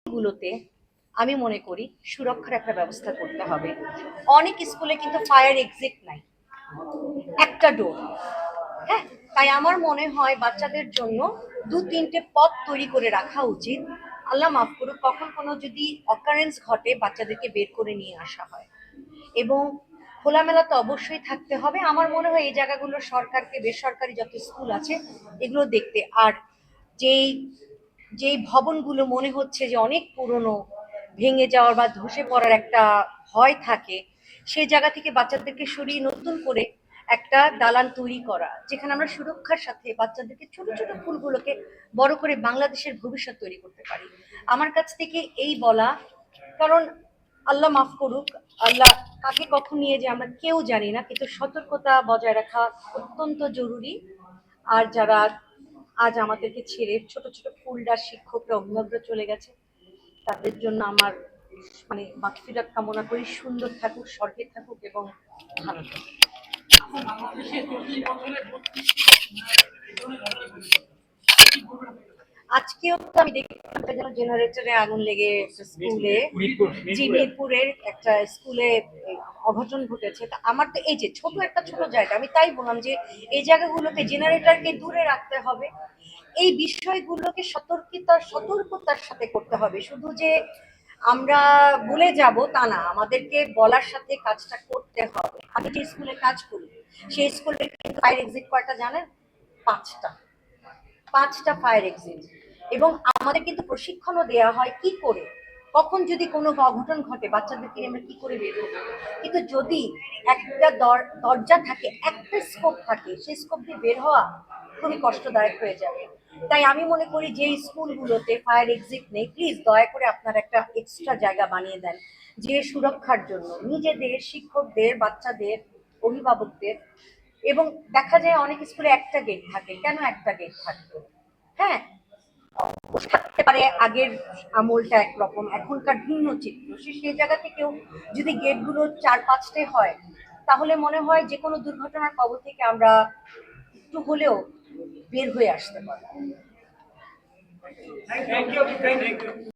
গুলোতে আমি মনে করি সুরক্ষার একটা ব্যবস্থা করতে হবে। অনেক স্কুলে কিন্তু ফায়ার এক্সিট নাই, একটা ডোর। হ্যাঁ, তাই আমার মনে হয় বাচ্চাদের জন্য দু তিনটে পথ তৈরি করে রাখা উচিত। আল্লাহ মাফ করুক, কখন কোনো যদি অকারেন্স ঘটে বাচ্চাদেরকে বের করে নিয়ে আসা হয়। এবং খোলামেলা তো অবশ্যই থাকতে হবে। আমার মনে হয় এই জায়গাগুলো সরকারকে, বেসরকারি যত স্কুল আছে এগুলো দেখতে। আর যেই যেই ভবনগুলো মনে হচ্ছে যে অনেক পুরনো, ভেঙে যাওয়ার বা ধসে পড়ার একটা ভয় থাকে, সেই জায়গা থেকে বাচ্চাদেরকে সরিয়ে নতুন করে একটা দালান তৈরি করা, যেখানে আমরা সুরক্ষার সাথে বাচ্চাদেরকে ছোট ছোট ফুলগুলোকে বড় করে বাংলাদেশের ভবিষ্যৎ তৈরি করতে পারি। আমার কাছ থেকে এই বলা, কারণ আল্লাহ মাফ করুক, আল্লাহ কাকে কখন নিয়ে যে আমরা কেউ জানি না, কিন্তু সতর্কতা বজায় রাখা অত্যন্ত জরুরি। আর যারা আজ আমাদেরকে ছেড়ে, ছোট ছোট ফুলদার শিক্ষকরা, অভিভাবকরা চলে গেছে, তাদের জন্য আমার মানে মাগফিরাত কামনা করি। সুন্দর থাকুক, স্বর্গে থাকুক এবং ভালো থাকুক। আজকেও তো আমি দেখলাম যেন জেনারেটরে আগুন লেগে একটা স্কুলে, জি মিরপুরের একটা স্কুলে অঘটন ঘটেছে। তা আমার তো এই যে ছোট একটা ছোট জায়গা, আমি তাই বললাম যে এই জায়গাগুলোকে, জেনারেটরকে দূরে রাখতে হবে। এই বিষয়গুলোকে সতর্কতার সাথে করতে হবে। শুধু যে আমরা বলে যাব তা না, আমাদেরকে বলার সাথে কাজটা করতে হবে। আমি যে স্কুলে কাজ করি সেই স্কুলে কিন্তু ফায়ার এক্সিট কয়টা জানেন? 5টা। 5টা ফায়ার এক্সিট। এবং আমাদের কিন্তু প্রশিক্ষণও দেওয়া হয় কি করে, কখন যদি কোনো অঘটন ঘটে বাচ্চাদেরকে আমরা কি করে বের হবো। কিন্তু যদি একটা দরজা থাকে, একটা স্কোপ থাকে, সেই স্কোপ দিয়ে বের হওয়া খুবই কষ্টদায়ক হয়ে যাবে। তাই আমি মনে করি যে স্কুলগুলোতে ফায়ার এক্সিট নেই, প্লিজ দয়া করে আপনারা একটা এক্সট্রা জায়গা বানিয়ে দেন, যে সুরক্ষার জন্য নিজেদের, শিক্ষকদের, বাচ্চাদের, অভিভাবকদের। এবং দেখা যায় অনেক স্কুলে একটা গেট থাকে, কেন একটা গেট থাকবে? হ্যাঁ, থাকতে পারে আগের আমলটা একরকম, এখনকার ভিন্ন চিত্র। সেই জায়গা থেকেও যদি গেটগুলো 4-5টে হয়, তাহলে মনে হয় যে কোনো দুর্ঘটনার কবল থেকে আমরা একটু হলেও বের হয়ে আসতে পারবো।